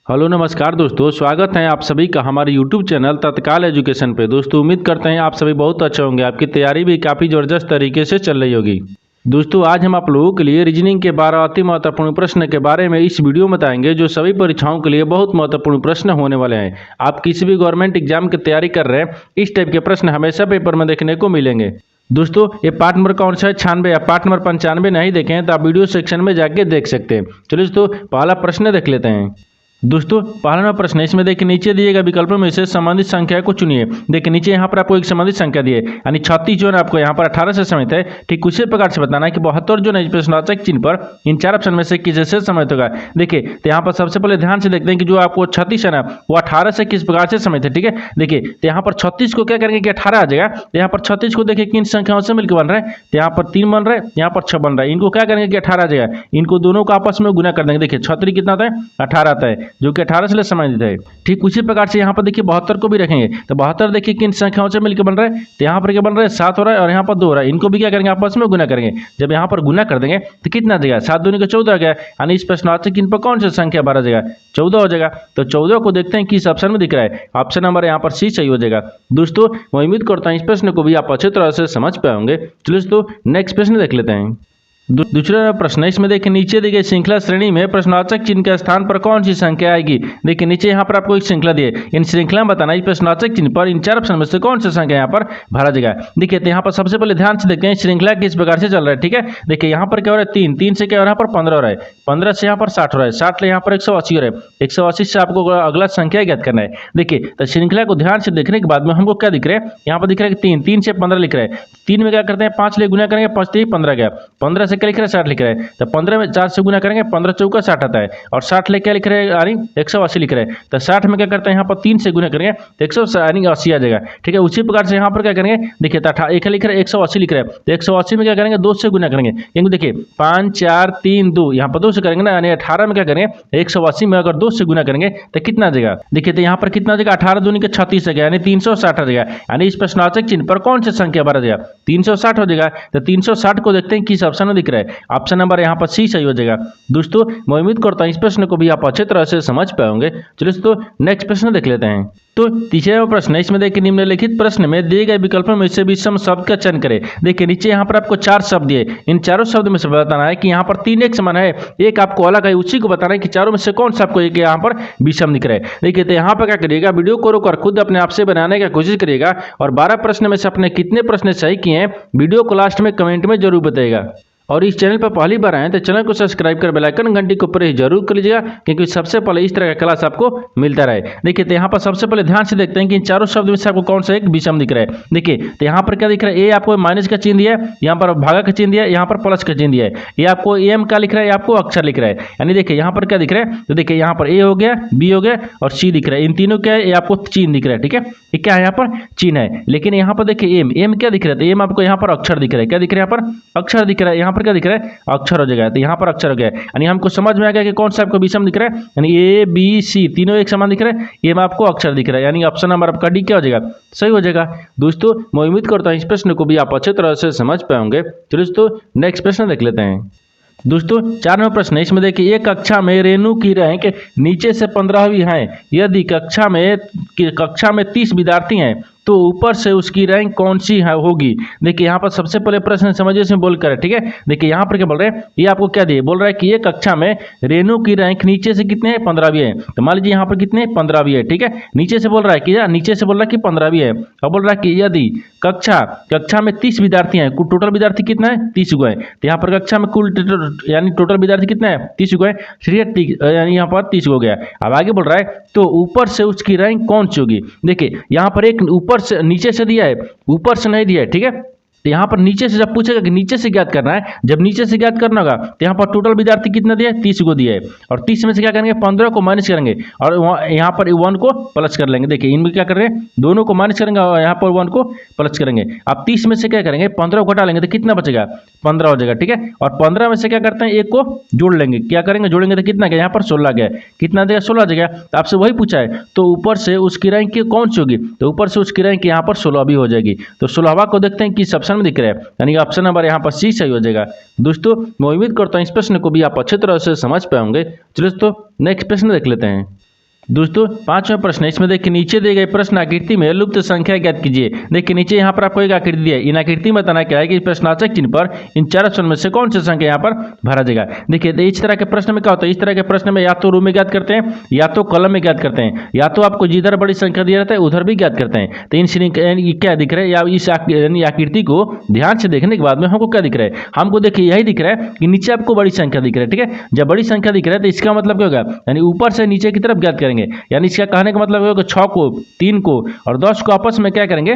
Hello नमस्कार दोस्तों, स्वागत है आप सभी का हमारे यूट्यूब चैनल तत्काल एजुकेशन पे। दोस्तों उम्मीद करते हैं आप सभी बहुत अच्छे होंगे, आपकी तैयारी भी काफ़ी ज़बरदस्त तरीके से चल रही होगी। दोस्तों आज हम आप लोगों के लिए रीजनिंग के 12 अति महत्वपूर्ण प्रश्न के बारे में इस वीडियो में बताएंगे, जो सभी परीक्षाओं के लिए बहुत महत्वपूर्ण प्रश्न होने वाले हैं। आप किसी भी गवर्नमेंट एग्जाम की तैयारी कर रहे हैं, इस टाइप के प्रश्न हमेशा पेपर में देखने को मिलेंगे। दोस्तों ये पार्ट नंबर कौन सा है, 96 या पार्ट नंबर 95 नहीं देखें तो आप वीडियो सेक्शन में जाके देख सकते हैं। चलिए दोस्तों पहला प्रश्न देख लेते हैं। दोस्तों पहला प्रश्न है, इसमें देखिए नीचे दिए गए विकल्पों में से संबंधित संख्या को चुनिए। देखिए नीचे यहाँ पर आपको एक संबंधित संख्या दी है, यानी 36 जो है आपको यहाँ पर 18 से समित है। ठीक उसी प्रकार से बताना है कि 72 जो है प्रश्नवाचक चिन्ह पर इन चार ऑप्शन में से किससे समित होगा। देखिए तो यहाँ पर सबसे पहले ध्यान से देखते हैं कि जो आपको 36 है ना, वो 18 से किस प्रकार से समित है। ठीक है, देखिए तो यहाँ पर 36 को क्या करेंगे कि 18 आ जाएगा। तो यहाँ पर 36 को देखिए किन संख्याओं से मिलकर बन रहा है, तो यहाँ पर 3 बन रहा है, यहाँ पर 6 बन रहा है। इनको क्या करेंगे कि 18 आ जाएगा, इनको दोनों को आपस में गुना कर देंगे। देखिए 36 कितना आता है, 18 आता है, जो कि 18 से संबंधित है। ठीक उसी प्रकार से यहाँ पर देखिए 72 को भी रखेंगे। तो 72 देखिए किन संख्याओं से मिलकर बन रहा है, तो यहाँ पर क्या बन रहा है, 7 हो रहा है और यहाँ पर 2 हो रहा है। इनको भी क्या करेंगे, आपस में गुना करेंगे। जब यहाँ पर गुना कर देंगे तो कितना देगा, 7 दूनी का 14 आ गया, यानी इस प्रश्नवाचक चिन्ह पर कौन सी संख्या बारह जाएगा, 14 हो जाएगा। तो 14 को देखते हैं किस ऑप्शन में दिख रहा है, ऑप्शन नंबर यहाँ पर सी सही हो जाएगा। दोस्तों मैं उम्मीद करता हूँ इस प्रश्न को भी आप अच्छी तरह से समझ पाए होंगे। चलिए दोस्तों नेक्स्ट प्रश्न देख लेते हैं। दूसरा प्रश्न है, इसमें देखिए नीचे दी गई श्रृंखला श्रेणी में प्रश्नवाचक चिन्ह के स्थान पर कौन सी संख्या आएगी। देखिए नीचे यहाँ पर आपको एक श्रृंखला दी है, इन श्रृंखला में बताना है प्रश्नवाचक चिन्ह पर इन चार ऑप्शन में से कौन सी संख्या यहाँ पर भरा जाएगा। देखिए तो यहाँ पर सबसे पहले ध्यान से देखते हैं श्रृंखला किस प्रकार से चल रहा है। ठीक है, देखिए यहाँ पर क्या हो रहा है, 3 3 से क्या हो रहा है, यहाँ पर 15 हो रहा है, 15 से यहाँ पर 60 हो रहा है, 60 से यहाँ पर 180 हो रहा है, 180 से आपको अगला संख्या ज्ञात करना है। देखिए तो श्रृंखला को ध्यान से देखने के बाद में हमको क्या दिख रहा है, यहाँ पर दिख रहा है कि 3 3 से 15 लिख रहा है। 3 में क्या करते हैं, 5 ले गुना करेंगे, 5 3 15 गया, 15 से क्या लिख रहा है, 60 लिख रहा है। तो 15 में 4 से गुना करेंगे, 15 चौका 60 आता है, और 60 ले क्या लिख रहे हैं, यानी 180 लिख रहे हैं। तो 60 में क्या करते हैं, यहाँ पर 3 से गुना करेंगे तो 180 आ जाएगा। ठीक है, उसी प्रकार से यहाँ पर क्या करेंगे, देखिए एक लिख रहे हैं 180 लिख रहे हैं, तो 180 में क्या करेंगे, 2 से गुना करेंगे, क्योंकि देखिए 5 4 3 2 यहाँ पर 2 से करेंगे ना, यानी 18 में क्या करेंगे, 180 में अगर 2 से गुना करेंगे तो कितना आ जाएगा। देखिए तो यहाँ पर कितना आ जाएगा, 18 दूनी के 36 आ गया, यानी 360 आ जाएगा। यानी इस प्रश्नवाचक चिन्ह पर कौन सी संख्या बारह जाएगा, 360 हो जाएगा। तो 360 को देखते हैं किस ऑप्शन में दिख रहा है, ऑप्शन नंबर यहाँ पर सी सही हो जाएगा। दोस्तों मैं उम्मीद करता हूं इस प्रश्न को भी आप अच्छे तरह से समझ पाएंगे। चलिए दोस्तों नेक्स्ट प्रश्न देख लेते हैं। तो तीसरा प्रश्न है, इसमें देखिए निम्नलिखित प्रश्न में दिए गए विकल्पों में से विषम शब्द का चयन करें। देखिए नीचे यहाँ पर आपको 4 शब्द दिए, इन चारों शब्द में से बताना है कि यहाँ पर 3 एक समान है, एक आपको अलग है, उसी को बताना है कि चारों में से कौन सा आपको एक यहाँ पर विषम दिख रहा है। देखिए तो यहाँ पर क्या करिएगा, वीडियो को रोककर खुद अपने आप से बनाने की कोशिश करिएगा, और 12 प्रश्न में से अपने कितने प्रश्न सही किए हैं वीडियो को लास्ट में कमेंट में जरूर बताइएगा। और इस चैनल पर पहली बार आए तो चैनल को सब्सक्राइब कर बेल आइकन घंटी के ऊपर ही जरूर कर लीजिएगा, क्योंकि सबसे पहले इस तरह का क्लास आपको मिलता रहे। देखिए तो यहाँ पर सबसे पहले ध्यान से देखते हैं कि इन चारों शब्द में से आपको कौन सा एक विषम दिख रहा है। देखिए तो यहाँ पर क्या दिख रहा है, ए आपको माइनस का चिन्ह दिया है, यहाँ पर भागा का चिन्ह दिया है, यहाँ पर प्लस का चिन्ह दिया है। ये आपको एम का लिख रहा है, आपको अक्षर लिख रहा है। यानी देखिए यहाँ पर क्या दिख रहा है, तो देखिए यहाँ पर ए हो गया, बी हो गया और सी दिख रहा है। इन तीनों क्या है, ये आपको चिन्ह दिख रहा है। ठीक है, ये क्या है, यहाँ पर चिन्ह है। लेकिन यहाँ पर देखिए एम क्या दिख रहा है, एम आपको यहाँ पर अक्षर दिख रहा है। क्या दिख रहा है, यहाँ पर अक्षर दिख रहा है। यहाँ पर क्या दिख रहा है, अक्षर हो जाएगा। तो यहाँ पर अक्षर हो गया, यानी हमको समझ में आ गया कि कौन सा आपको विषम दिख रहा है, यानी ए बी सी तीनों एक समान दिख रहा है, ये में आपको अक्षर दिख रहा है, यानी ऑप्शन नंबर आपका डी क्या हो जाएगा, सही हो जाएगा। दोस्तों मैं उम्मीद करता हूँ इस प्रश्न को भी आप अच्छे तरह से समझ पाएंगे। चलिए दोस्तों नेक्स्ट प्रश्न देख लेते हैं। दोस्तों 4 नंबर प्रश्न है, इसमें देखिए एक कक्षा में रेणु की रैंक नीचे से 15वीं है, यदि कक्षा में 30 विद्यार्थी हैं तो ऊपर से उसकी रैंक कौन सी है होगी। देखिए यहाँ पर सबसे पहले प्रश्न समझिए इसमें बोल कर, ठीक है। देखिए यहाँ पर क्या बोल रहे हैं, ये आपको क्या दिए, बोल रहा है कि ये कक्षा में रेणु की रैंक नीचे से कितने हैं, 15वीं है। तो मान लीजिए यहाँ पर कितने 15वीं है। ठीक है, नीचे से बोल रहा है कि नीचे से बोल रहा है कि 15वीं है, और बोल रहा है कि यदि कक्षा में 30 विद्यार्थी हैं, टोटल विद्यार्थी कितना है, 30 गो है। तो यहाँ पर कक्षा में कुल यानी टोटल विद्यार्थी कितना है, 30 गो है, यानी यहाँ पर 30 हो गया। अब आगे बोल रहा है तो ऊपर से उसकी रैंक कौन सी होगी। देखिए यहाँ पर एक ऊपर से नीचे से दिया है, ऊपर से नहीं दिया है। ठीक है, तो यहाँ पर नीचे से जब पूछेगा कि नीचे से ज्ञात करना है, जब नीचे से ज्ञात करना होगा तो यहाँ पर टोटल विद्यार्थी कितना दिया है, 30 को दिया है, और 30 में से क्या करेंगे, 15 को माइनस करेंगे और यहाँ पर 1 को प्लस कर लेंगे। देखिए इनमें क्या कर रहे हैं, दोनों को माइनस करेंगे और यहाँ पर 1 को प्लस करेंगे। अब 30 में से क्या करेंगे, 15 को घटा लेंगे तो कितना बचेगा, 15 हो जाएगा। ठीक है, और 15 में से क्या करते हैं, 1 को जोड़ लेंगे, क्या करेंगे, जोड़ेंगे तो कितना गया, यहाँ पर 16 गया, कितना देगा, 16 देगा। तो आपसे वही पूछा है, तो ऊपर से उसकी रैंक कौन सी होगी, तो ऊपर से उसकी रैंक यहाँ पर 16 भी हो जाएगी। तो 16वां को देखते हैं किस ऑप्शन में दिख रहा है, यानी ऑप्शन नंबर यहाँ पर सी सही हो जाएगा। दोस्तों मैं उम्मीद करता हूँ इस प्रश्न को भी आप अच्छे तरह से समझ पाएंगे। चलिए दोस्तों नेक्स्ट प्रश्न देख लेते हैं। दोस्तों पांचवा प्रश्न, इसमें देखिए नीचे दिए गए प्रश्न आकृति में लुप्त संख्या ज्ञात कीजिए। देखिए नीचे यहाँ पर आपको एक आकृति दी है, इन आकृति में बताना क्या है कि प्रश्नार्थक चिन्ह पर इन चार ऑप्शन में से कौन सी संख्या यहाँ पर भरा जाएगा। देखिए इस तरह के प्रश्न में क्या होता है, इस तरह के प्रश्न में या तो रो में ज्ञात करते हैं या तो कॉलम में ज्ञात करते हैं, या तो आपको जिधर बड़ी संख्या दिया रहता है उधर भी ज्ञात करते हैं। तो इन क्या दिख रहा है, या इस आकृति को ध्यान से देखने के बाद में हमको क्या दिख रहा है, हमको देखिए यही दिख रहा है कि नीचे आपको बड़ी संख्या दिख रहा है। ठीक है, जब बड़ी संख्या दिख रहा है तो इसका मतलब क्या होगा, यानी ऊपर से नीचे की तरफ ज्ञात करेंगे। यानी इसका कहने का मतलब होगा 6 को 3 को और 10 को आपस में क्या करेंगे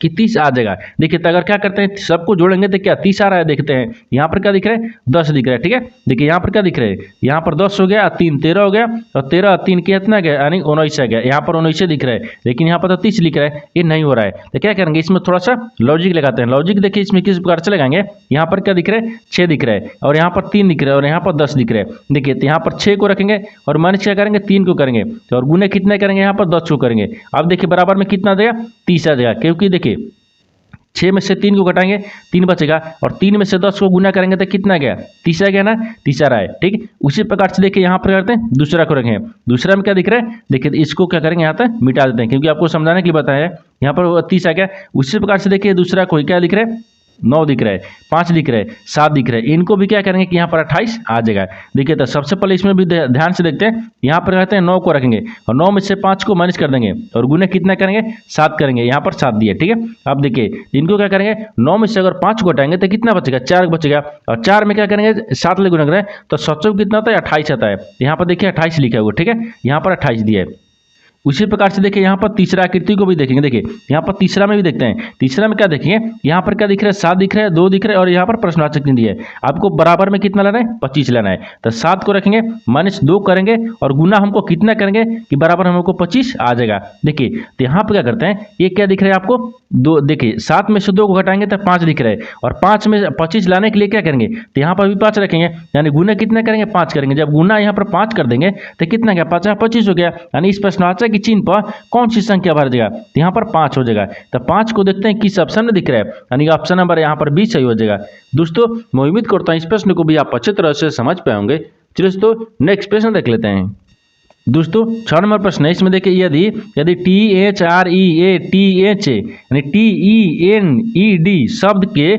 कि 30 आ जाएगा। देखिए तो अगर क्या करते हैं सबको जोड़ेंगे तो क्या 30 आ रहा है, देखते हैं यहाँ पर क्या दिख रहा है 10 दिख रहा है। ठीक है, देखिए यहाँ पर क्या दिख रहा है, यहाँ पर 10 हो गया, 3 13 हो गया और 13 3 कितना गया यानी 19 आ गया। यहाँ पर 19 दिख रहा है लेकिन यहाँ पर तो 30 लिख रहा है, ये नहीं हो रहा है। तो क्या करेंगे इसमें थोड़ा सा लॉजिक लगाते हैं। लॉजिक देखिए इसमें किस प्रकार से लगाएंगे, यहाँ पर क्या दिख रहा है 6 दिख रहा है और यहाँ पर 3 दिख रहा है और यहाँ पर 10 दिख रहा है। देखिए तो यहाँ पर 6 को रखेंगे और माइनस क्या करेंगे 3 को करेंगे और गुने कितने करेंगे यहाँ पर 10 को करेंगे। अब देखिए बराबर में कितना देगा 30 आ जाएगा, क्योंकि देखिए 6 में से 3 को घटाएंगे 3 बचेगा और 3 में से 10 को गुना करेंगे तो कितना गया 30 आ गया ना, 30 आ रहा है। ठीक, उसी प्रकार से देखिए यहाँ पर करते हैं दूसरा को रखेंगे। दूसरा में क्या दिख रहा है, देखिए इसको क्या करेंगे यहाँ तक मिटा देते हैं क्योंकि आपको समझाने के लिए बताया है। यहाँ पर 30 आ गया। उसी प्रकार से देखिए दूसरा कोई क्या दिख रहा है 9 दिख रहा है, 5 दिख रहा है, 7 दिख रहा है, इनको भी क्या करेंगे कि यहाँ पर 28 आ जाएगा। देखिए तो सबसे पहले इसमें भी ध्यान से देखते हैं, यहाँ पर कहते हैं 9 को रखेंगे और 9 में से 5 को माइनस कर देंगे और गुने कितना करेंगे 7 करेंगे। यहाँ पर 7 दिए। ठीक है, अब देखिए इनको क्या करेंगे 9 में से अगर 5 को हटाएंगे तो कितना बचेगा 4 बचेगा और 4 में क्या करेंगे 7 ले गुना करें तो 7 कितना होता है 28 आता है। यहाँ पर देखिए 28 लिखा हुआ। ठीक है, यहाँ पर 28 दिया है। उसी प्रकार से देखिए यहाँ पर तीसरा आकृति को भी देखेंगे। देखिए यहाँ पर तीसरा में भी देखते हैं, तीसरा में क्या देखेंगे यहाँ पर क्या दिख रहा है 7 दिख रहा है, 2 दिख रहा है और यहाँ पर प्रश्नवाचक चिन्ह दिया है। आपको बराबर में कितना लेना है 25 लेना है। तो 7 को रखेंगे माइनस 2 करेंगे और गुना हमको कितना करेंगे कि बराबर हमको 25 आ जाएगा। देखिए तो यहाँ पर क्या करते हैं, ये क्या दिख रहा है आपको 2, देखिए 7 में से 2 को घटाएंगे तो 5 दिख रहा है और 5 में 25 लाने के लिए क्या करेंगे तो यहाँ पर भी 5 रखेंगे, यानी गुना कितना करेंगे 5 करेंगे। जब गुना यहाँ पर 5 कर देंगे तो कितना गया 5 25 हो गया। यानी इस प्रश्नवाचक के चिन्ह पर कौन सी संख्या भर जाएगा तो यहाँ पर 5 हो जाएगा। तो 5 को देखते हैं किस ऑप्शन में दिख रहा है, यानी ऑप्शन नंबर यहाँ पर 20 सही हो जाएगा। दोस्तों मैं उम्मीद करता हूँ इस प्रश्न को भी आप अच्छे तरह से समझ पाएंगे। चलिए दोस्तों नेक्स्ट प्रश्न देख लेते हैं। दोस्तों 6 नंबर प्रश्न है, इसमें देखिए यदि THREATH यानी TENED शब्द के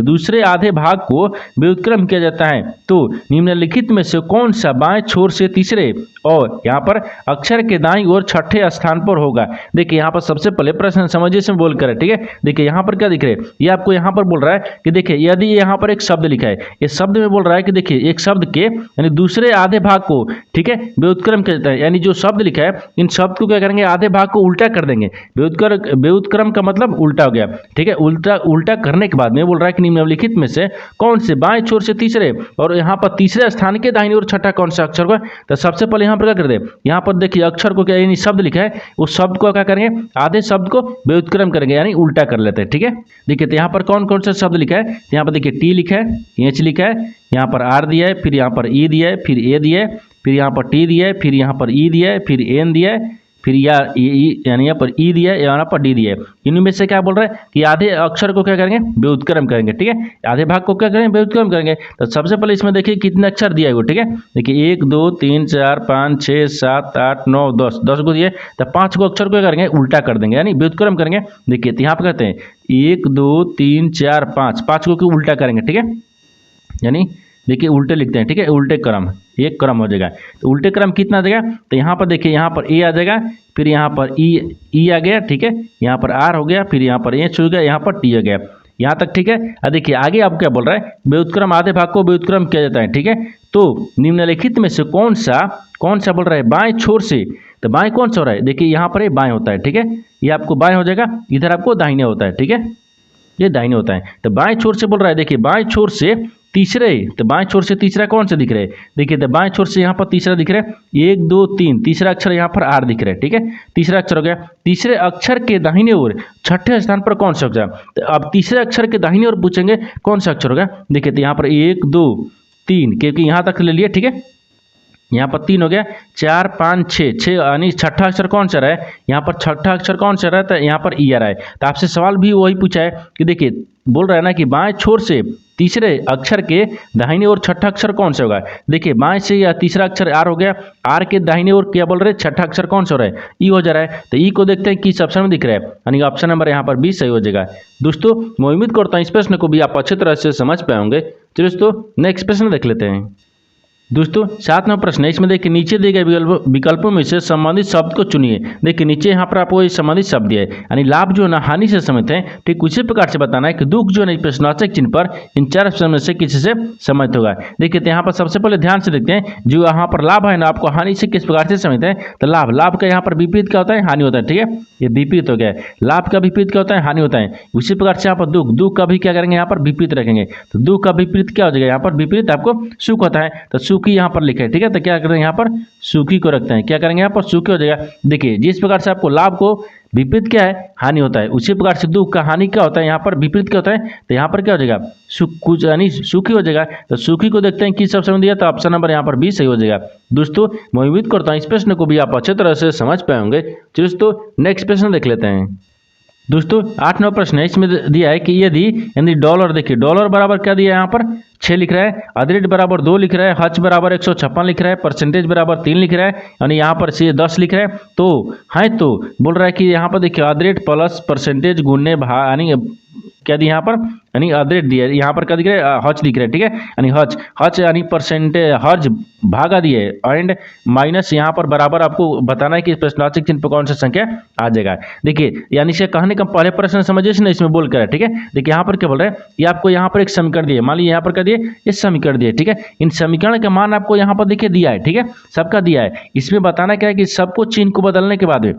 दूसरे आधे भाग को व्युत्क्रम किया जाता है तो निम्नलिखित में से कौन सा बाएं छोर से तीसरे और यहाँ पर अक्षर के दाईं ओर छठे स्थान पर होगा। देखिए यहाँ पर सबसे पहले प्रश्न समझिए से बोल कर, ठीक है। देखिए यहाँ पर क्या दिख रहा है, ये आपको यहाँ पर बोल रहा है कि देखिए यदि यहाँ पर एक शब्द लिखा है, इस शब्द में बोल रहा है कि देखिए एक शब्द के यानी दूसरे आधे भाग को, ठीक है, व्युत्क्रम किया जाता है। यानी जो शब्द लिखा है इन शब्द को क्या करेंगे आधे भाग को उल्टा कर देंगे। व्युत्क्रम का मतलब उल्टा हो गया, ठीक है। उल्टा करने के बाद में बोल रहा है कि निम्नलिखित में से कौन से बाएं छोर से तीसरे और यहाँ पर तीसरे स्थान के दाहिनी ओर छठा कौन सा अक्षर होगा। तो सबसे पहले यहाँ पर क्या कर दे, यहाँ पर देखिए अक्षर को क्या यानी शब्द लिखा है उस शब्द को क्या करेंगे आधे शब्द को व्युत्क्रम करेंगे यानी उल्टा कर लेते हैं, ठीक है। देखिए तो यहाँ पर कौन कौन सा शब्द लिखा है, यहाँ पर देखिए टी लिखा है, एच लिखा है, यहाँ पर आर दिया है, फिर यहाँ पर ई दिया है, फिर ए दिया है, फिर यहाँ पर टी दिया है, फिर यहाँ पर ई दिया है, फिर एन दिया है, फिर यानी यहाँ पर ई दिया है, यहाँ पर डी दिया है। इनमें से क्या बोल रहा है कि आधे अक्षर को क्या करेंगे व्युत्क्रम करेंगे, ठीक है। आधे भाग को क्या करेंगे व्युत्क्रम करेंगे। तो सबसे पहले इसमें देखिए कितने अक्षर दिया है वो, ठीक है। देखिए 1 2 3 4 5 6 7 8 9 10 को दिए, तो 5 को अक्षर को क्या करेंगे उल्टा कर देंगे यानी व्युत्क्रम करेंगे। देखिए तो यहाँ पर कहते हैं 1 2 3 4 5 को उल्टा करेंगे, ठीक है। यानी देखिए उल्टे लिखते हैं, ठीक है, उल्टे क्रम एक क्रम हो जाएगा। तो उल्टे क्रम कितना देगा, तो यहाँ पर देखिए यहाँ पर ए आ जाएगा, फिर यहाँ पर ई आ गया, ठीक है, यहाँ पर आर हो गया, फिर यहाँ पर एच हो गया, यहाँ पर टी आ गया, यहाँ तक, ठीक है। अब देखिए आगे आप क्या बोल रहा है व्युत्क्रम आधे भाग को व्युत्क्रम किया जाता है, ठीक है। तो निम्नलिखित में से कौन सा बोल रहा है बाएं छोर से, तो बाएं कौन सा हो रहा है, देखिए यहाँ पर बाएं होता है, ठीक है, ये आपको बाएं हो जाएगा, इधर आपको दाहिने होता है, ठीक है, ये दाहिने होता है। तो बाएं छोर से बोल रहा है, देखिए बाएं छोर से तीसरे, तो बाएं छोर से तीसरा कौन सा दिख रहा है, देखिए तो बाएं छोर से यहाँ पर तीसरा दिख रहा है 1 2 3, तीसरा अक्षर यहाँ पर आर दिख रहा है, ठीक है, तीसरा अक्षर हो गया। तीसरे अक्षर के दाहिने ओर छठे स्थान पर कौन सा अक्षर, तो अब तीसरे अक्षर के दाहिने ओर पूछेंगे कौन सा अक्षर होगा। देखिए तो यहाँ पर 1 2 3 क्योंकि यहाँ तक ले लिए, ठीक है, यहाँ पर 3 हो गया, 4 5 6 यानी छठा अक्षर कौन सा रहा है, यहाँ पर छठा अक्षर कौन सा रहा है, तो यहाँ पर ई आ रहा है। तो आपसे सवाल भी वही पूछा है कि देखिए बोल रहा है ना कि बाएं छोर से तीसरे अक्षर के दाहिने ओर छठा अक्षर कौन सा होगा। देखिए बाएं से या तीसरा अक्षर आर हो गया, आर के दाहिने ओर क्या बोल रहे हैं, छठा अक्षर कौन सा हो रहा है, ई हो जा रहा है। तो ई को देखते हैं किस ऑप्शन में दिख रहा है, यानी ऑप्शन नंबर यहाँ पर 20 सही हो जाएगा। दोस्तों मैं उम्मीद करता हूँ इस प्रश्न को भी आप अच्छी तरह से समझ पाएंगे। चलिए दोस्तों नेक्स्ट प्रश्न देख लेते हैं। दोस्तों 7वां प्रश्न है, इसमें देखिए नीचे दिए गए विकल्पों में से संबंधित शब्द को चुनिए। देखिए नीचे यहाँ पर आपको संबंधित शब्द है, यानी लाभ जो है ना हानि से संबंधित है, ठीक उसी प्रकार से बताना है कि दुख जो है प्रश्नवाचक चिन्ह पर इन 4 ऑप्शन में से किसी से संबंधित होगा। देखिए तो यहाँ पर सबसे पहले ध्यान से देखते हैं, जो यहाँ पर लाभ है ना आपको हानि से किस प्रकार से संबंधित है। तो लाभ का यहाँ पर विपरीत क्या होता है, हानि होता है। ठीक है, ये विपरीत हो गया। लाभ का विपरीत क्या होता है, हानि होता है। उसी प्रकार से यहाँ पर दुख का भी क्या करेंगे, यहाँ पर विपरीत रखेंगे। तो दुख का विपरीत क्या हो जाएगा, यहाँ पर विपरीत आपको सुख होता है, तो सुखी यहाँ पर लिखे। ठीक है, तो क्या करेंगे यहाँ पर सुखी को रखते हैं, क्या करेंगे यहाँ पर सुखी हो जाएगा। देखिए जिस प्रकार से आपको लाभ को विपरीत क्या है, हानि होता है, उसी प्रकार से दुख का हानि क्या होता है, यहाँ पर विपरीत क्या होता है। तो यहाँ पर क्या हो जाएगा, सुख यानी सुखी हो जाएगा। तो सुखी को देखते हैं किस ऑप्शन में दिया, तो ऑप्शन नंबर यहाँ पर 20 सही हो जाएगा। दोस्तों मैं उम्मीद करता हूँ इस प्रश्न को भी आप अच्छे तरह से समझ पाएंगे। चलिए दोस्तों नेक्स्ट प्रश्न देख लेते हैं। दोस्तों 8वां प्रश्न है, इसमें दिया है कि यदि डॉलर, देखिए डॉलर बराबर क्या दिया है, यहाँ पर 6 लिख रहा है, अदरेट बराबर 2 लिख रहा है, हच बराबर 156 लिख रहा है, परसेंटेज बराबर 3 लिख रहा है, यानी यहाँ पर से 10 लिख रहा है। तो बोल रहा है कि यहाँ पर देखिए अदरेट प्लस परसेंटेज गुणने यानी क्या दिया यहाँ पर, यानी अदरेट दिया, यहाँ पर क्या दिख रहा है, हच दिख रहा है। ठीक है, यानी हच यानी परसेंटेज हज भागा दिए एंड माइनस यहाँ पर बराबर आपको बताना है कि प्रश्नवाचक चिन्ह पर कौन सा संख्या आ जाएगा। देखिए यानी से कहने का पहले प्रश्न समझिए ना, इसमें बोल कर है। ठीक है, देखिए यहाँ पर क्या बोल रहा है, ये आपको यहाँ पर एक समीकरण दिए, मान लीजिए यहाँ पर क्या दिए, इस समीकरण दिए। ठीक है, इन समीकरण का मान आपको यहाँ पर देखिए दिया है। ठीक है, सबका दिया है। इसमें बताना क्या है कि सबको चिन्ह को बदलने के बाद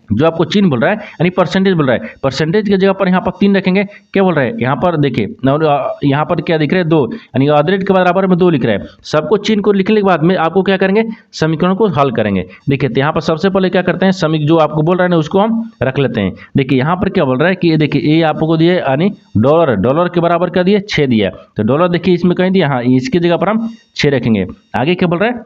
जो आपको चिन्ह बोल रहा है यानी परसेंटेज बोल रहा है, परसेंटेज की जगह पर यहाँ पर 3 रखेंगे। क्या बोल रहा है यहाँ पर देखिए, यहाँ पर क्या दिख रहा है 2, यानी अदरेट के बराबर में 2 लिख रहा है। सबको चिन्ह को लिखने के बाद में आपको क्या करेंगे, समीकरण को हल करेंगे। देखिए तो यहाँ पर सबसे पहले क्या करते हैं, जो आपको बोल रहा है ना उसको हम रख लेते हैं। देखिए यहाँ पर क्या बोल रहा है कि देखिए ये आपको दिए यानी डॉलर के बराबर क्या दिए, 6 दिया। तो डॉलर देखिए इसमें कहीं दिया, हाँ इसकी जगह पर हम 6 रखेंगे। आगे क्या बोल रहा है,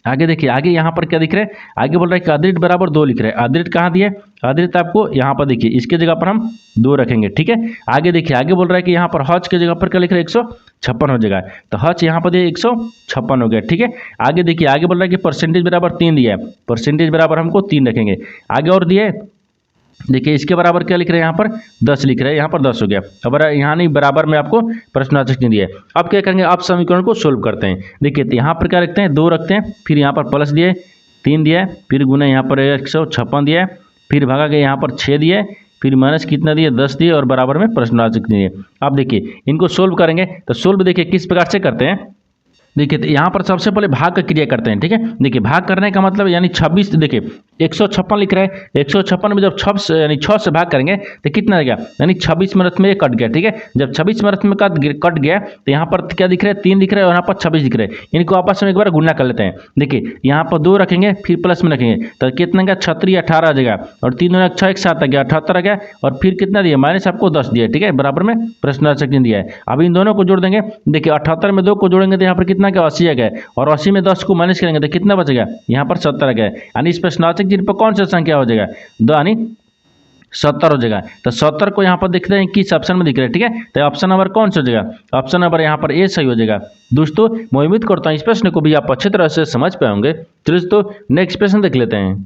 आगे देखिए आगे यहाँ पर क्या दिख रहा है, आगे बोल रहा है कि अदरेट बराबर 2 लिख रहा है। अदरेट कहाँ दिया है, अदरेट आपको यहाँ पर देखिए इसके जगह पर हम 2 रखेंगे। ठीक है, आगे देखिए आगे बोल रहा है कि यहाँ पर हज के जगह पर क्या लिख रहा है, 156 हो जाएगा। तो हज यहाँ पर दिया 156 हो गया। ठीक है, आगे देखिए आगे बोल रहा है कि परसेंटेज बराबर 3 दिया है, परसेंटेज बराबर हमको 3 रखेंगे। आगे और दिया है, देखिए इसके बराबर क्या लिख रहे हैं, यहाँ पर 10 लिख रहे हैं, यहाँ पर 10 हो गया। अब यहाँ नहीं बराबर में आपको प्रश्नवाचक चिन्ह दिया है। अब क्या करेंगे, आप समीकरण को सोल्व करते हैं। देखिए तो यहाँ पर क्या रखते हैं, 2 रखते हैं, फिर यहाँ पर प्लस दिए 3 दिया है, फिर गुना यहाँ पर 156 दिया है, फिर भागा के यहाँ पर 6 दिया है, फिर माइनस कितना दिए 10 दिए और बराबर में प्रश्नवाचक चिन्ह दिए। अब देखिए इनको सोल्व करेंगे, तो सोल्व देखिए किस प्रकार से करते हैं। देखिए तो यहाँ पर सबसे पहले भाग का क्रिया करते हैं। ठीक है, देखिए भाग करने का मतलब यानी 26, देखिए 156 लिख रहा है, 156 में जब 6 यानी 6 से भाग करेंगे तो कितना रहेगा, यानी 26 मिनट में ये कट गया। ठीक है, जब 26 मिनट में कट गया तो यहाँ पर क्या दिख रहा है, 3 दिख रहा है और यहाँ पर 26 दिख रहा है। इनको आपस में एक बार गुणा कर लेते हैं। देखिए यहाँ पर 2 रखेंगे, फिर प्लस में रखेंगे, तो कितना का 36 18 आ जाएगा, और 3 दूना 6 एक 7 आ गया, 78 आ गया, और फिर कितना दिया, माइनस आपको 10 दिया। ठीक है, बराबर में प्रश्नवाचक चिन्ह दिया है। अब इन दोनों को जोड़ देंगे। देखिए 78 में 2 को जोड़ेंगे तो यहाँ पर कितना क्या, 80 आ गया, और 80 में 10 को माइनस करेंगे तो कितना बचेगा, यहाँ पर 70 आ गया। यानी इस प्रश्नवाचक चिन्ह पर कौन सा संख्या हो जाएगा, 2 यानी 70 हो जाएगा। तो 70 को यहाँ पर देखते हैं किस ऑप्शन में दिख रहा है। ठीक है, तो ऑप्शन नंबर कौन सा हो जाएगा, ऑप्शन नंबर यहाँ पर ए सही हो जाएगा। दोस्तों मैं उम्मीद करता हूँ इस प्रश्न को भी आप अच्छी तरह से समझ पाएंगे। चलिए दोस्तों नेक्स्ट प्रश्न देख लेते हैं।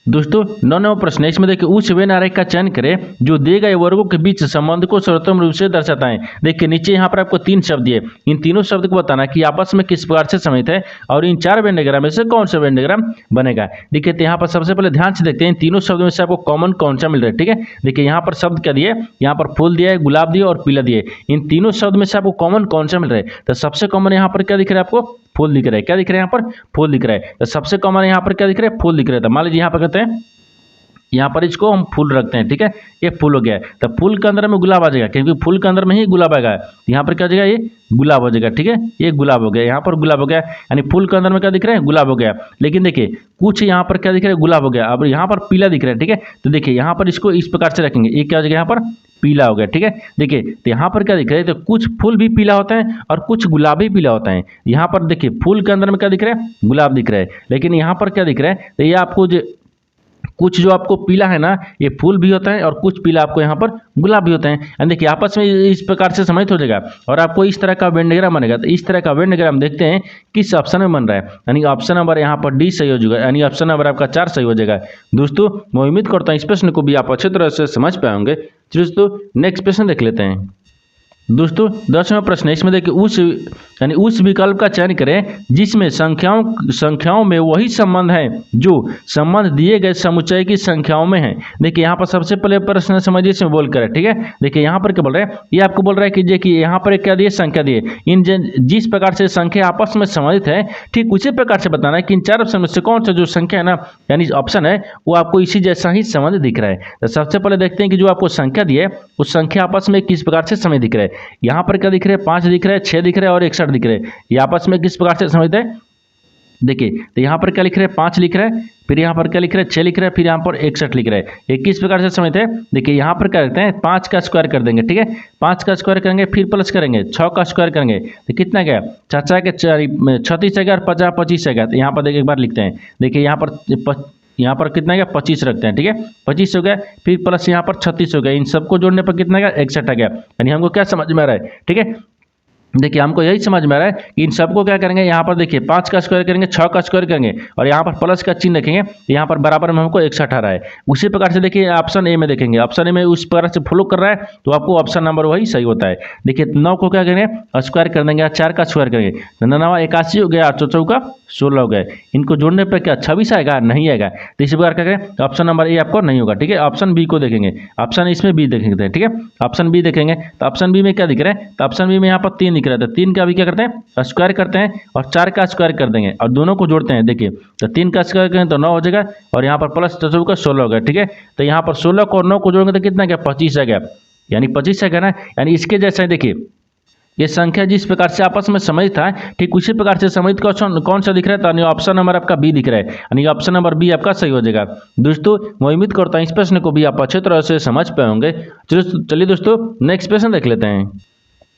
दोस्तों 9वां प्रश्न है, इसमें देखिए उच्च वेन आरेख का चयन करें जो दिए गए वर्गों के बीच संबंध को सर्वोत्तम रूप से दर्शाता है। देखिए नीचे यहाँ पर आपको 3 शब्द दिए, इन तीनों शब्द को बताना कि आपस में किस प्रकार से संबंधित है और इन 4 वेन डायग्राम में से कौन सा वेन डायग्राम बनेगा। देखिए तो यहाँ पर सबसे पहले ध्यान से देखते हैं इन तीनों शब्दों में से आपको कॉमन कौन सा मिल रहा है। ठीक है, देखिए यहाँ पर शब्द क्या दिए, यहाँ पर फूल दिया है, गुलाब दिए और पीला दिए। इन तीनों शब्द में से आपको कॉमन कौन सा मिल रहा है, तो सबसे कॉमन यहाँ पर क्या दिख रहा है, आपको फूल दिख रहा है। क्या दिख रहा है, यहाँ पर फूल दिख रहा है। तो सबसे कॉमन यहाँ पर क्या दिख रहा है, फूल दिख रहा है। तो मान लीजिए यहाँ पर कहते हैं, यहाँ पर इसको हम फूल रखते हैं। ठीक है, ये फूल हो गया है, तो फूल के अंदर में गुलाब आ जाएगा, क्योंकि फूल के अंदर में ही गुलाब आएगा। यहाँ पर क्या हो जाएगा, ये गुलाब हो जाएगा। ठीक है, ये गुलाब हो गया, यहाँ पर गुलाब हो गया, यानी फूल के अंदर में क्या दिख रहा है, गुलाब हो गया। लेकिन देखिए कुछ यहाँ पर क्या दिख रहा है, गुलाब हो गया। अब यहाँ पर पीला दिख रहा है। ठीक है, तो देखिए यहाँ पर इसको इस प्रकार से रखेंगे, ये क्या हो जाएगा, यहाँ पर पीला हो गया। ठीक है, देखिए तो यहाँ पर क्या दिख रहा है, तो कुछ फूल भी पीला होता है और कुछ गुलाब भी पीला होता है। यहाँ पर देखिए फूल के अंदर में क्या दिख रहा है, गुलाब दिख रहा है, लेकिन यहाँ पर क्या दिख रहा है, तो ये आपको जो कुछ जो आपको पीला है ना ये फूल भी होता है और कुछ पीला आपको यहाँ पर गुलाब भी होते हैं। यानी देखिए आपस में इस प्रकार से समाहित हो जाएगा और आपको इस तरह का वेन डायग्राम बनेगा। तो इस तरह का वेन डायग्राम देखते हैं किस ऑप्शन में बन रहा है, यानी ऑप्शन नंबर यहाँ पर डी सही हो जाएगा, यानी ऑप्शन नंबर आपका 4 सही हो जाएगा। दोस्तों मैं उम्मीद करता हूँ इस प्रश्न को भी आप अच्छे तरह से समझ पाएंगे। दोस्तों नेक्स्ट प्रश्न देख लेते हैं। दोस्तों 10वां प्रश्न है, इसमें देखिए उस विकल्प का चयन करें जिसमें संख्याओं में वही संबंध है जो संबंध दिए गए समुच्चय की संख्याओं में है। देखिए यहाँ पर सबसे पहले प्रश्न समझिए इसमें बोल कर, ठीक है। देखिए यहाँ पर क्या बोल रहे हैं, ये आपको बोल रहा है कि देखिए यहाँ पर क्या दिए, संख्या दिए, इन जिस प्रकार से संख्या आपस में संबंधित है ठीक उसी प्रकार से बताना है कि इन 4 ऑप्शन में से कौन सा जो संख्या है ना यानी ऑप्शन है वो आपको इसी जैसा ही संबंध दिख रहा है। तो सबसे पहले देखते हैं कि जो आपको संख्या दी है उस संख्या आपस में किस प्रकार से संबंधित दिख रहा है। यहाँ पर क्या दिख रहे हैं, 5 दिख रहे हैं, 6 दिख रहे हैं और 61 दिख रहे हैं। ये आपस में किस प्रकार से संबंधित है, देखिए तो यहाँ पर क्या लिख रहे हैं, 5 लिख रहे हैं, फिर यहाँ पर क्या लिख रहे हैं, 6 लिख रहे हैं, फिर यहाँ पर 61 लिख रहे हैं। ये किस प्रकार से समझते हैं, देखिए यहाँ पर क्या करते हैं, 5 का स्क्वायर कर देंगे, ठीक है। 5 का स्क्वायर करेंगे फिर प्लस करेंगे, 6 का स्क्वायर करेंगे तो कितना गया, 4 के 36 आ गया और 50 25 आ गया। तो यहाँ पर देखिए एक बार लिखते हैं, देखिए यहाँ पर कितना गया, 25 रखते हैं, ठीक है। 25 हो गया फिर प्लस यहाँ पर 36 हो गया, इन सबको जोड़ने पर कितना गया, 61 आ गया। यानी हमको क्या समझ में आ रहा है, ठीक है। देखिए हमको यही समझ में आ रहा है कि इन सबको क्या करेंगे, यहाँ पर देखिए 5 का स्क्वायर करेंगे, 6 का स्क्वायर करेंगे और यहाँ पर प्लस का चिन्ह रखेंगे, यहाँ पर बराबर में हमको 61 आ रहा है। उसी प्रकार से देखिए ऑप्शन ए में देखेंगे, ऑप्शन ए में उस प्रकार से फॉलो कर रहा है तो आपको ऑप्शन नंबर वही सही होता है। देखिए 9 को क्या करेंगे, स्क्वायर कर देंगे, 4 का स्क्वायर करेंगे, 9 81 हो गया, 8 चौका 16 हो गए। इनको जोड़ने पर क्या 26 आएगा, नहीं आएगा। तो इसी प्रकार क्या करें, ऑप्शन नंबर ए आपको नहीं होगा, ठीक है। ऑप्शन बी को देखेंगे, ऑप्शन इसमें बी देखेंगे, ठीक है। ऑप्शन बी देखेंगे तो ऑप्शन बी में क्या दिख रहा है, तो ऑप्शन बी में यहाँ पर 3 दिख रहा है। तो 3 का भी क्या करते हैं, स्क्वायर करते हैं और 4 का स्क्वायर कर देंगे और दोनों को जोड़ते हैं। देखिए तो 3 का स्क्वायर करें तो 9 हो जाएगा और यहाँ पर प्लस 4 का 16 हो गया, ठीक है। तो यहाँ पर 16 को और 9 को जोड़ेंगे तो कितना गया, 25 आ गया, यानी 25 आ गया ना। यानी इसके जैसा देखिए ये संख्या जिस प्रकार से आपस में संबंधित था ठीक उसी प्रकार से संबंधित कौन सा दिख रहा है, तो ऑप्शन नंबर आपका बी दिख रहा है, यानी ऑप्शन नंबर बी आपका सही हो जाएगा। दोस्तों मैं उम्मीद करता हूँ इस प्रश्न को भी आप अच्छे तरह से समझ पाए होंगे। चलिए दोस्तों नेक्स्ट प्रश्न देख लेते हैं।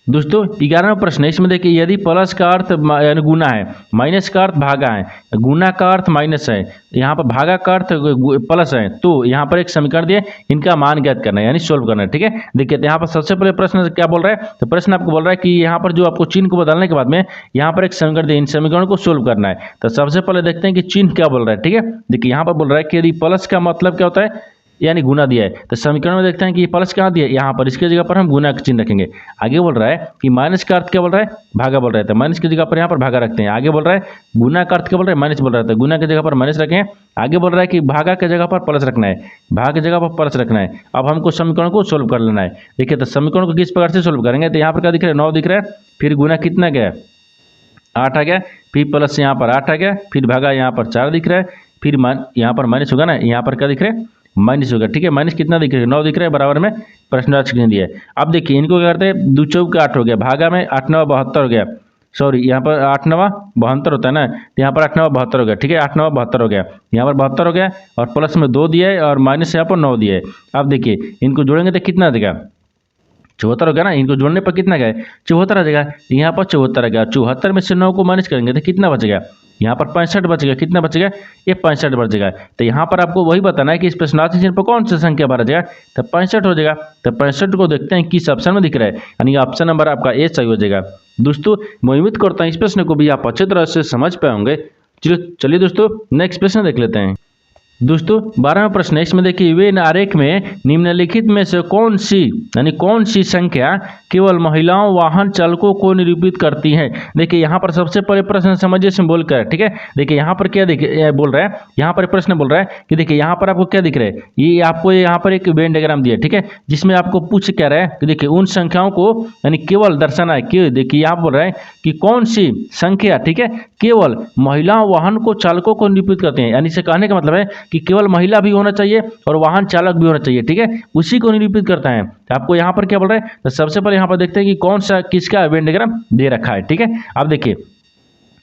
दोस्तों 11वां प्रश्न है, इसमें देखिए यदि प्लस का अर्थ यानी गुना है, माइनस का अर्थ भागा है, गुना का अर्थ माइनस है, यहाँ पर भागा का अर्थ प्लस है, तो यहाँ पर एक समीकरण दिए, इनका मान ज्ञात करना है यानी सोल्व करना है, ठीक है। देखिए यहाँ पर सबसे पहले प्रश्न क्या बोल रहा है, तो प्रश्न आपको बोल रहा है कि यहाँ पर जो आपको चिन्ह को बदलने के बाद में यहाँ पर एक समीकरण दिए, इन समीकरण को सोल्व करना है। तो सबसे पहले देखते हैं कि चिन्ह क्या बोल रहा है, ठीक है। देखिए यहाँ पर बोल रहा है कि यदि प्लस का मतलब क्या होता है, यानी गुना दिया है, तो समीकरण में देखते हैं कि प्लस कहाँ दिया है, यहाँ पर, इसके जगह पर हम गुना का चिन्ह रखेंगे। आगे बोल रहा है कि माइनस का अर्थ क्या बोल रहा है, भागा बोल रहा है, तो माइनस की जगह पर यहाँ पर भागा रखते हैं। आगे बोल रहा है गुना का अर्थ क्या बोल रहा है, माइनस बोल रहा है, तो गुना की जगह पर माइनस रखें। आगे बोल रहा है कि भागा की जगह पर प्लस रखना है, भाग की जगह पर प्लस रखना है। अब हमको समीकरण को सोल्व कर लेना है। देखिए तो समीकरण को किस प्रकार से सोल्व करेंगे, तो यहाँ पर क्या दिख रहा है, 9 दिख रहा है, फिर गुना कितना गया, 8 आ गया, फिर प्लस यहाँ पर 8 आ गया, फिर भागा यहाँ पर 4 दिख रहा है, फिर यहाँ पर माइनस होगा ना, यहाँ पर क्या दिख रहा है, माइनस होगा, ठीक है। माइनस कितना दिख रहा है, 9 दिख रहा है, बराबर में प्रश्नवाचक चिन्ह दिया है। अब देखिए इनको क्या करते हैं, 2 चौक 8 हो गया, भागा में 8 9 72 हो गया, सॉरी यहाँ पर 8 9 72 होता है ना, तो यहाँ पर 8 9 72 हो गया, ठीक है। 8 9 72 हो गया, यहाँ पर 72 हो गया और प्लस में 2 दिया है और माइनस यहाँ पर 9 दिया है। अब देखिए इनको जोड़ेंगे तो कितना देगा, 74 हो गया ना, इनको जोड़ने पर कितना गया, 74 आ जाएगा, यहाँ पर 74 आ गया। 74 में से 9 को माइनस करेंगे तो कितना बचेगा, यहाँ पर 65 बचेगा, कितना बचेगा, ये 65 बचेगा। तो यहाँ पर आपको वही बताना है कि इस प्रश्नार्थी चिन्ह पर कौन सा संख्या भरा जाएगा, तो 65 हो जाएगा। तो 65 को देखते हैं किस ऑप्शन में दिख रहा है, यानी ऑप्शन नंबर आपका ए सही हो जाएगा। दोस्तों मैं उम्मीद करता हूँ इस प्रश्न को भी आप अच्छे तरह से समझ पाए होंगे। चलिए दोस्तों नेक्स्ट प्रश्न देख लेते हैं। दोस्तों 12वां प्रश्न है, इसमें देखिए वेन आरेख में निम्नलिखित में से कौन सी संख्या केवल महिलाओं वाहन चालकों को निरूपित करती है। देखिए यहाँ पर सबसे पहले प्रश्न समझिए इसमें बोल कर, ठीक है। देखिए यहाँ पर क्या देखिए बोल रहा है, यहाँ पर प्रश्न बोल रहा है कि देखिए यहाँ पर आपको क्या दिख रहा है, ये आपको यहाँ पर एक वेन डायग्राम दिया, ठीक है, जिसमें आपको पूछ क्या रहा है कि देखिए उन संख्याओं को यानी केवल दर्शाना है कि देखिए यहाँ बोल रहा है कि कौन सी संख्या, ठीक है, केवल महिलाओं वाहन को चालकों को निरूपित करते हैं। यानी से कहने का मतलब है कि केवल महिला भी होना चाहिए और वाहन चालक भी होना चाहिए, ठीक है, उसी को निरूपित करता है। आपको यहाँ पर क्या बोल रहा है, तो सबसे पहले यहाँ पर देखते हैं कि कौन सा किसका वेन डायग्राम दे रखा है, ठीक है। अब देखिए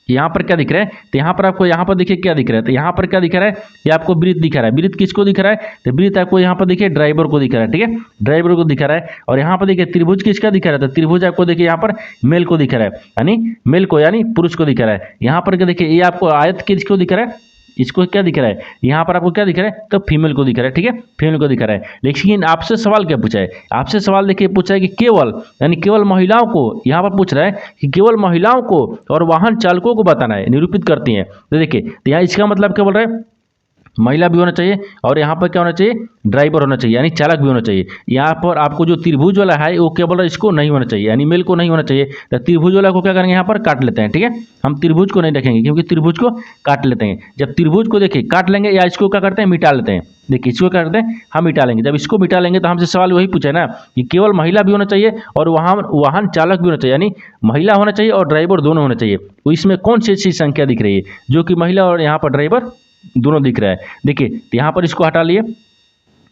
यहाँ पर क्या दिख रहा है, तो यहाँ पर आपको यहाँ पर देखिए क्या दिख रहा है, तो यहाँ पर क्या दिख रहा है, ये आपको वृत्त दिख रहा है। वृत्त किसको दिख रहा है, तो वृत्त आपको यहाँ पर देखिए ड्राइवर को दिख रहा है, ठीक है, ड्राइवर को दिख रहा है। और यहाँ पर देखिए त्रिभुज किसका दिख रहा है, तो त्रिभुज आपको देखिए यहाँ पर मेल को दिख रहा है, यानी मेल को यानी पुरुष को दिख रहा है। यहाँ पर क्या देखिए ये आपको आयत किसको दिख रहा है, इसको क्या दिख रहा है, यहाँ पर आपको क्या दिख रहा है, तो फीमेल को दिख रहा है, ठीक है, फीमेल को दिख रहा है। लेकिन आपसे सवाल क्या पूछा है, आपसे सवाल देखिए पूछा है कि केवल, यानी केवल महिलाओं को, यहाँ पर पूछ रहा है कि केवल महिलाओं को और वाहन चालकों को बताना है, निरूपित करती हैं। तो देखिए, तो यहाँ इसका मतलब क्या बोल रहा है, महिला भी होना चाहिए और यहाँ पर क्या होना चाहिए, ड्राइवर होना चाहिए, यानी चालक भी होना चाहिए। यहाँ पर आपको जो त्रिभुज वाला है वो क्या बोल रहा है, इसको नहीं होना चाहिए, यानी मेल को नहीं होना चाहिए। तो त्रिभुज वाला को क्या करेंगे, यहाँ पर काट लेते हैं, ठीक है, हम त्रिभुज को नहीं रखेंगे क्योंकि त्रिभुज को काट लेते हैं। जब त्रिभुज को देखिए काट लेंगे या इसको क्या करते हैं, मिटा लेते हैं। देखिए इसको क्या करते हैं, हम मिटा लेंगे। जब इसको मिटा लेंगे तो हमसे सवाल वही पूछा है ना कि केवल महिला भी होना चाहिए और वाहन चालक भी होना चाहिए, यानी महिला होना चाहिए और ड्राइवर दोनों होना चाहिए। तो इसमें कौन सी अच्छी संख्या दिख रही है, जो कि महिला और यहाँ पर ड्राइवर दोनों दिख रहा है। देखिए, तो यहाँ पर इसको हटा लिए,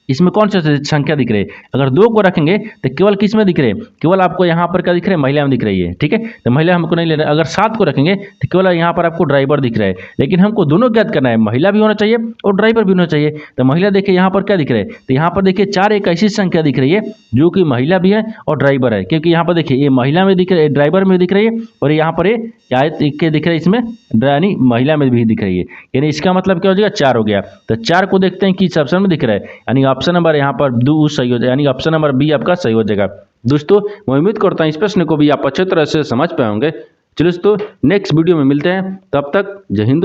इसमें कौन सा संख्या दिख रही है, अगर 2 को रखेंगे तो केवल किस में दिख रहे हैं, केवल आपको यहाँ पर क्या दिख रहा है, महिला में दिख रही है, ठीक है, तो महिला हमको नहीं लेना। अगर 7 को रखेंगे तो केवल यहाँ पर आपको ड्राइवर दिख रहा है, लेकिन हमको दोनों ज्ञात करना है, महिला भी होना चाहिए और ड्राइवर भी होना चाहिए। तो महिला देखिए यहाँ पर क्या दिख रहा है, तो यहाँ पर देखिए 4 एक ऐसी संख्या दिख रही है जो कि महिला भी है और ड्राइवर है, क्योंकि यहाँ पर देखिए ये महिला में दिख रही है, ड्राइवर में दिख रही है, और यहाँ पर ये आयत के दिख रहा है, इसमें यानी महिला में भी दिख रही है। यानी इसका मतलब क्या हो जाएगा, 4 हो गया। तो 4 को देखते हैं किस ऑप्शन में दिख रहा है, यानी ऑप्शन नंबर यहाँ पर 2 सही हो जाएगा, यानी ऑप्शन नंबर बी आपका सही हो जाएगा। दोस्तों मैं उम्मीद करता हूँ इस प्रश्न को भी आप अच्छे तरह से समझ पाए होंगे। चलिए दोस्तों नेक्स्ट वीडियो में मिलते हैं, तब तक जय हिंद।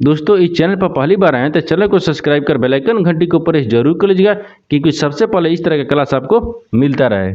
दोस्तों इस चैनल पर पहली बार आए हैं तो चैनल को सब्सक्राइब कर बेल आइकन घंटी के ऊपर जरूर कर लीजिएगा, क्योंकि सबसे पहले इस तरह का क्लास आपको मिलता रहे।